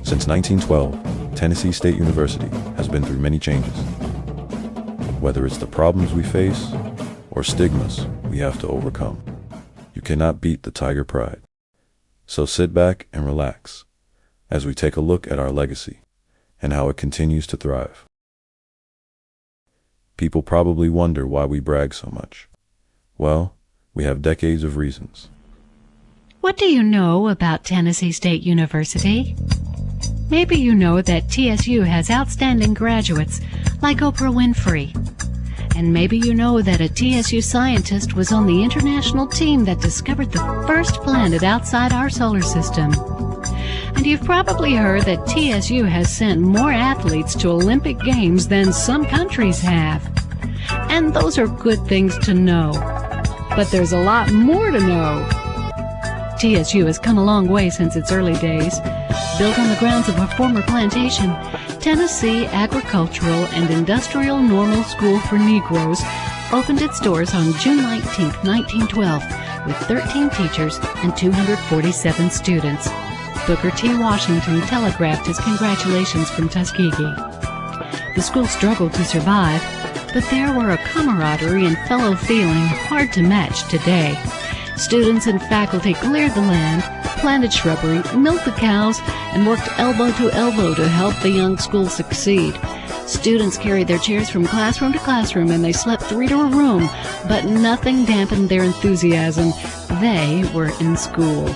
Since 1912, Tennessee State University has been through many changes. Whether it's the problems we face or stigmas we have to overcome, you cannot beat the Tiger pride. So sit back and relax as we take a look at our legacy and how it continues to thrive. People probably wonder why we brag so much. Well, we have decades of reasons. What do you know about Tennessee State University? Maybe you know that TSU has outstanding graduates like Oprah Winfrey. And maybe you know that a TSU scientist was on the international team that discovered the first planet outside our solar system. And you've probably heard that TSU has sent more athletes to Olympic Games than some countries have. And those are good things to know. But there's a lot more to know. TSU has come a long way since its early days. Built on the grounds of a former plantation, Tennessee Agricultural and Industrial Normal School for Negroes opened its doors on June 19, 1912, with 13 teachers and 247 students. Booker T. Washington telegraphed his congratulations from Tuskegee. The school struggled to survive, but there were a camaraderie and fellow feeling hard to match today. Students and faculty cleared the land, planted shrubbery, milked the cows, and worked elbow to elbow to help the young school succeed. Students carried their chairs from classroom to classroom, and they slept 3 to a room, but nothing dampened their enthusiasm. They were in school.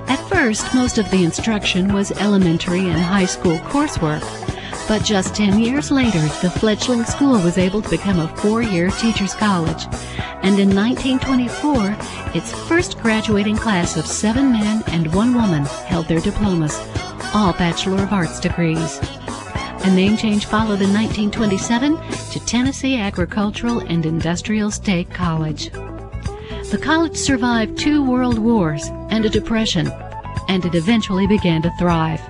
At first, most of the instruction was elementary and high school coursework. But just 10 years later, the fledgling school was able to become a 4-year teacher's college. And in 1924, its first graduating class of 7 men and 1 woman held their diplomas, all Bachelor of Arts degrees. A name change followed in 1927 to Tennessee Agricultural and Industrial State College. The college survived 2 world wars and a depression, and it eventually began to thrive.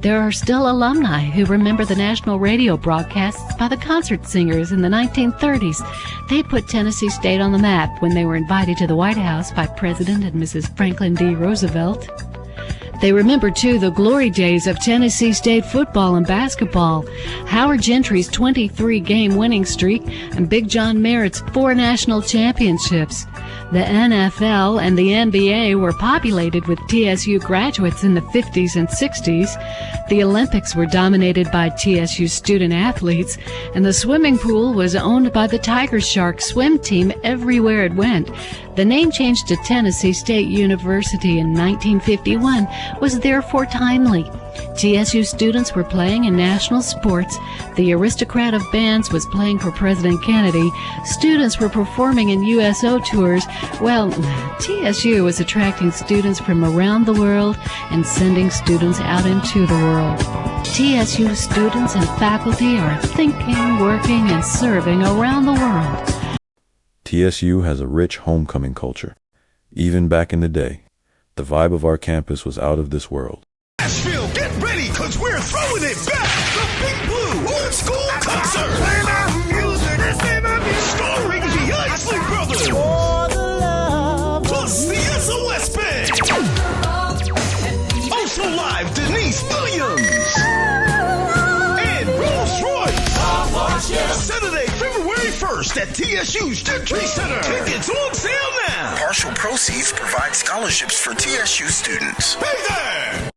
There are still alumni who remember the national radio broadcasts by the concert singers in the 1930s. They put Tennessee State on the map when they were invited to the White House by President and Mrs. Franklin D. Roosevelt. They remember, too, the glory days of Tennessee State football and basketball, Howard Gentry's 23-game winning streak, and Big John Merritt's 4 national championships. The NFL and the NBA were populated with TSU graduates in the 50s and 60s. The Olympics were dominated by TSU student athletes, and the swimming pool was owned by the Tiger Shark swim team everywhere it went. The name change to Tennessee State University in 1951 was therefore timely. TSU students were playing in national sports. The aristocrat of bands was playing for President Kennedy. Students were performing in USO tours. Well, TSU was attracting students from around the world and sending students out into the world. TSU students and faculty are thinking, working, and serving around the world. TSU has a rich homecoming culture. Even back in the day, the vibe of our campus was out of this world. Nashville, get ready, cause we're throwing it back! The Big Blue Old School Concert! Play my music, play my music! Starring the Isley Brothers! For the love plus the SOS Band! Also live, Denise Williams! And Rolls Royce! Saturday, February 1st at TSU's Gentry Center! Tickets on sale now! Partial proceeds provide scholarships for TSU students. Hey there!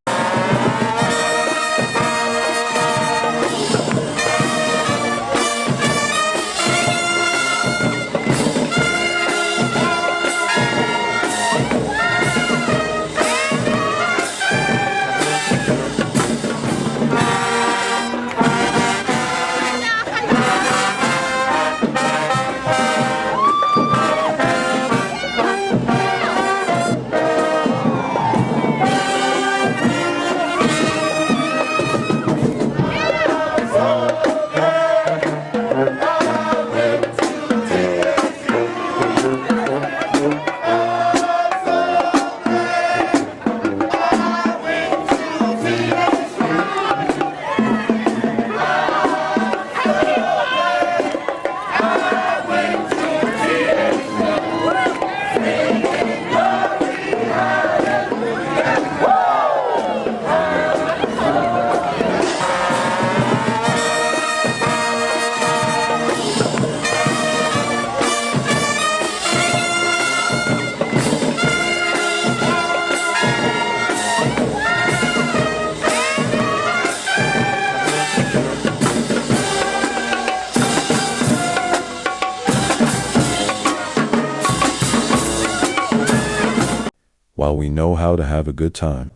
While we know how to have a good time,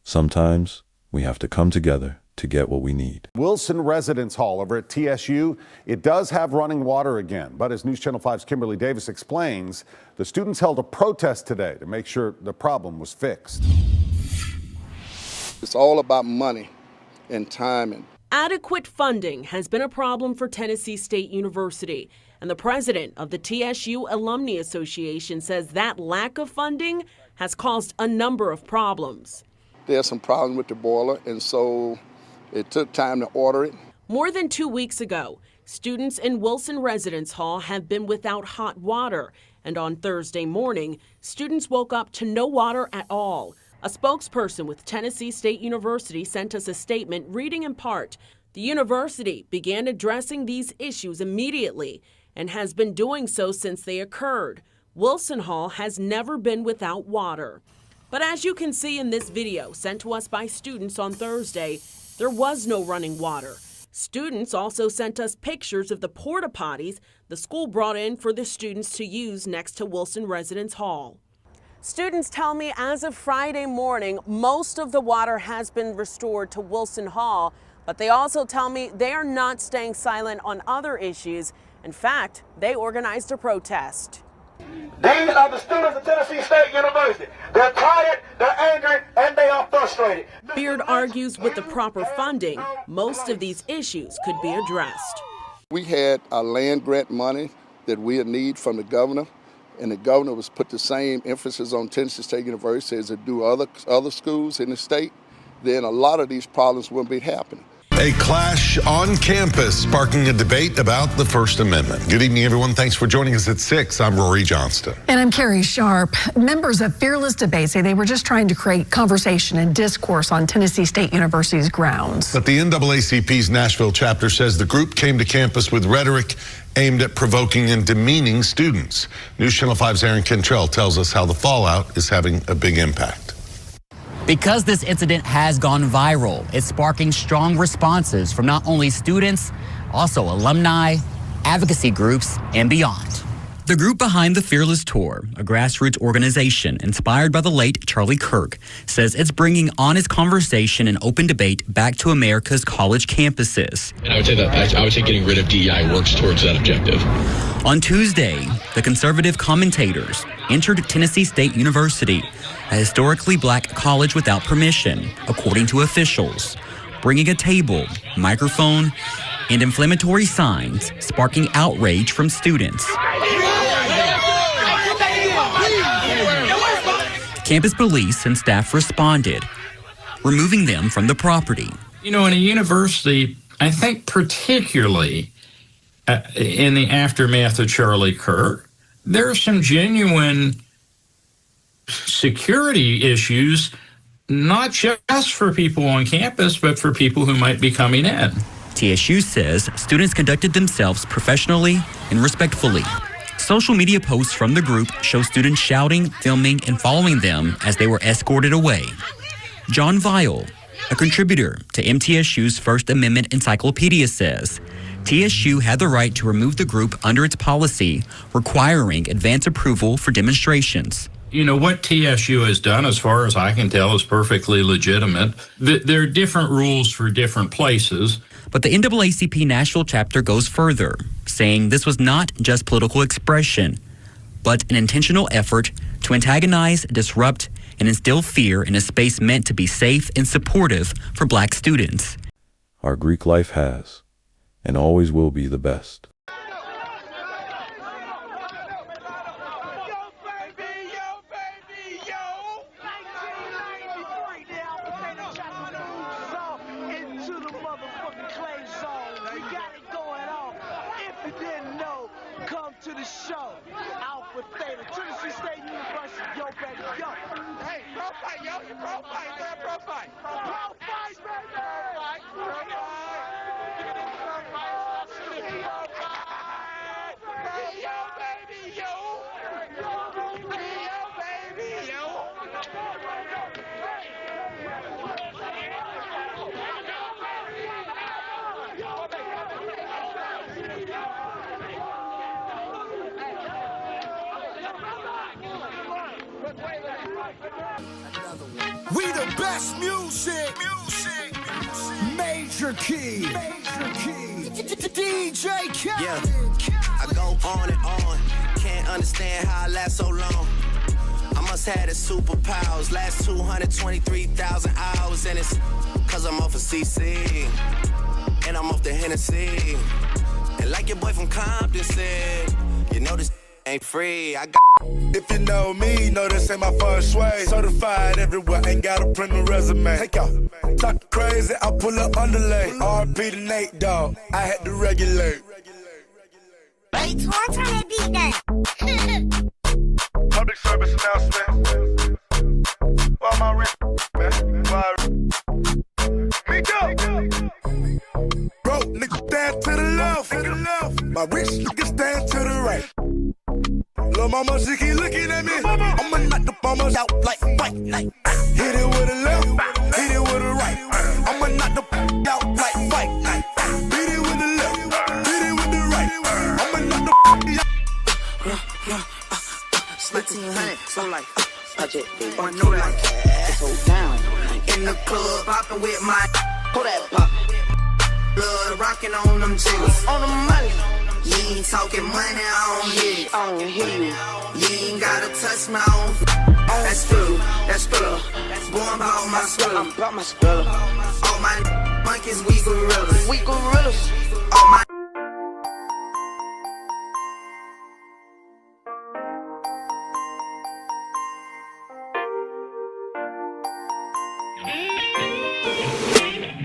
sometimes we have to come together to get what we need. Wilson Residence Hall over at TSU, it does have running water again. But as News Channel 5's Kimberly Davis explains, the students held a protest today to make sure the problem was fixed. It's all about money and timing. Adequate funding has been a problem for Tennessee State University, and the president of the TSU Alumni Association says that lack of funding has caused a number of problems. There's some problem with the boiler, and so it took time to order it. More than 2 weeks ago, students in Wilson Residence Hall have been without hot water, and on Thursday morning, students woke up to no water at all. A spokesperson with Tennessee State University sent us a statement reading in part, the university began addressing these issues immediately and has been doing so since they occurred. Wilson Hall has never been without water. But as you can see in this video sent to us by students on Thursday, there was no running water. Students also sent us pictures of the porta potties the school brought in for the students to use next to Wilson Residence Hall. Students tell me as of Friday morning, most of the water has been restored to Wilson Hall, but they also tell me they are not staying silent on other issues. In fact, they organized a protest. These are the students of Tennessee State University. They're tired, they're angry, and they are frustrated. Beard argues with the proper funding, most of these issues could be addressed. We had a land grant money that we had need from the governor, and the governor was put the same emphasis on Tennessee State University as it do other schools in the state. Then a lot of these problems wouldn't be happening. A clash on campus sparking a debate about the First Amendment. Good evening, everyone. Thanks for joining us at 6. I'm Rory Johnston. And I'm Carrie Sharp. Members of Fearless Debate say they were just trying to create conversation and discourse on Tennessee State University's grounds. But the NAACP's Nashville chapter says the group came to campus with rhetoric aimed at provoking and demeaning students. News Channel 5's Aaron Cantrell tells us how the fallout is having a big impact. Because this incident has gone viral, it's sparking strong responses from not only students, also alumni, advocacy groups, and beyond. The group behind the Fearless Tour, a grassroots organization inspired by the late Charlie Kirk, says it's bringing honest conversation and open debate back to America's college campuses. And I would say getting rid of DEI works towards that objective. On Tuesday, the conservative commentators entered Tennessee State University, a historically black college without permission, according to officials, bringing a table, microphone, and inflammatory signs, sparking outrage from students. Campus police and staff responded, removing them from the property. You know, in a university, I think particularly in the aftermath of Charlie Kirk, there are some genuine security issues, not just for people on campus, but for people who might be coming in. TSU says students conducted themselves professionally and respectfully. Social media posts from the group show students shouting, filming, and following them as they were escorted away. John Vial, a contributor to MTSU's First Amendment Encyclopedia, says TSU had the right to remove the group under its policy requiring advance approval for demonstrations. You know, what TSU has done, as far as I can tell, is perfectly legitimate. There are different rules for different places. But the NAACP Nashville chapter goes further, saying this was not just political expression, but an intentional effort to antagonize, disrupt, and instill fear in a space meant to be safe and supportive for black students. Our Greek life has, and always will be, the best. To the show, Alpha Theta, Tennessee State University, yo baby, yo. Hey, pro fight, yo, you pro fight, man, pro fight. Pro fight, baby. Pro fight. Yo, baby, yo. Yo, baby, yo. Wait. We the best music. Major key. DJ Khaled. Yeah, I go on and on. Can't understand how I last so long. I must have the superpowers. Last 223,000 hours, and it's cause I'm off of CC. And I'm off the Hennessy. And like your boy from Compton said, you know this ain't free. I got. If you know me, know this ain't my first way. Certified everywhere, ain't gotta print a resume. Take out, talk crazy, I pull up underlay. RP to Nate, dog, I had to regulate. Hey, turn that beat down. Public service announcement. Why my rent, man? Why? Me go. Broke niggas stand to the left. My rich niggas stand to the right. Lil' mama, she keep looking at me. I'ma knock the bombers out like fight. Hit it with a left, hit it with a right. I'ma knock the out like fight. Hit it with the left, hit it with the right. I'ma knock the out. Split 200, so like, project, on no like, it's hold down. In the club, poppin' with my, pull that pop. Blood rockin' on them jiggers, on the money. You ain't talking money, I don't hear you. You ain't gotta touch my own. That's true, that's true. Born by my skrilla. All my monkeys, we gorillas. All my.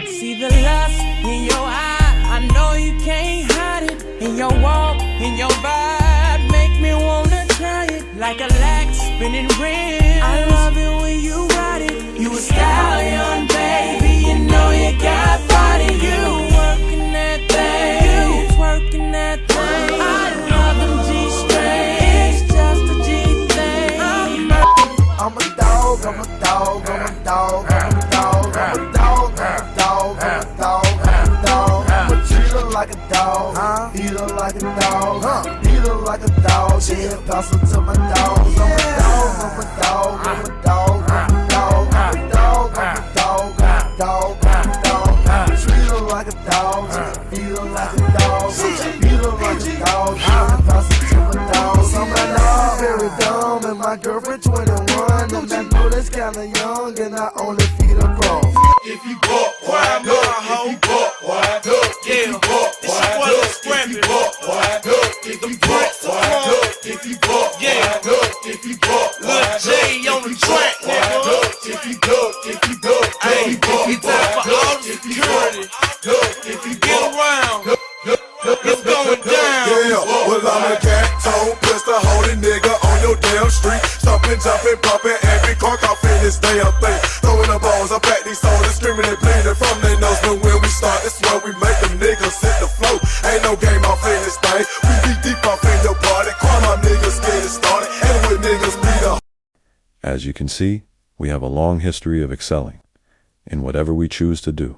See the lust in your eye, I know you can't hide it. In your walk, in your vibe, make me wanna try it. Like a lax spinning rim, I love it when you ride it. You a stallion, baby, you know you got body. You working that thing, you twerking that thing. I love them G-strings, it's just a G thing. I'm a dog, I'm a dog, I'm a dog, I'm a dog, I'm a dog, I'm a dog, I'm a dog, I'm a dog. I'ma treat her like a dog, feed her like a dog, beat her like a dog, then pass her to my dogs. I'm a dog, I'm a dog, I'm a dog, I'm a dog, I'm a dog, I'm a dog, I'm a dog, I'm a dog. Treat her like a dog, feed her like a dog, beat her like a dog, then pass her to my dogs. I'm a dog, very dumb, and my girlfriend 21, and I know that's kinda young, and I only feed her cross. If you buck, why look? If you buck, why look? If you buck, why look? If you buck, why look? If you buck, why look? If you buck, why look? If you buck, why look? On the track, nigga. If you duck, if you duck, hey, it's time for all the security. If you get around, it's going down. Yeah, well I'm a cat-tone pistol holding nigga on your damn street, stomping, jumping, bumping every car off in this damn thing. Throwing the balls up at these soldiers, screaming and bleeding from their nose. But when we start, it's where we make them niggas hit the flow. Ain't no game off in this thing. We be deep off in your party. Call my niggas getting started, and with niggas be the. As you can see, we have a long history of excelling in whatever we choose to do.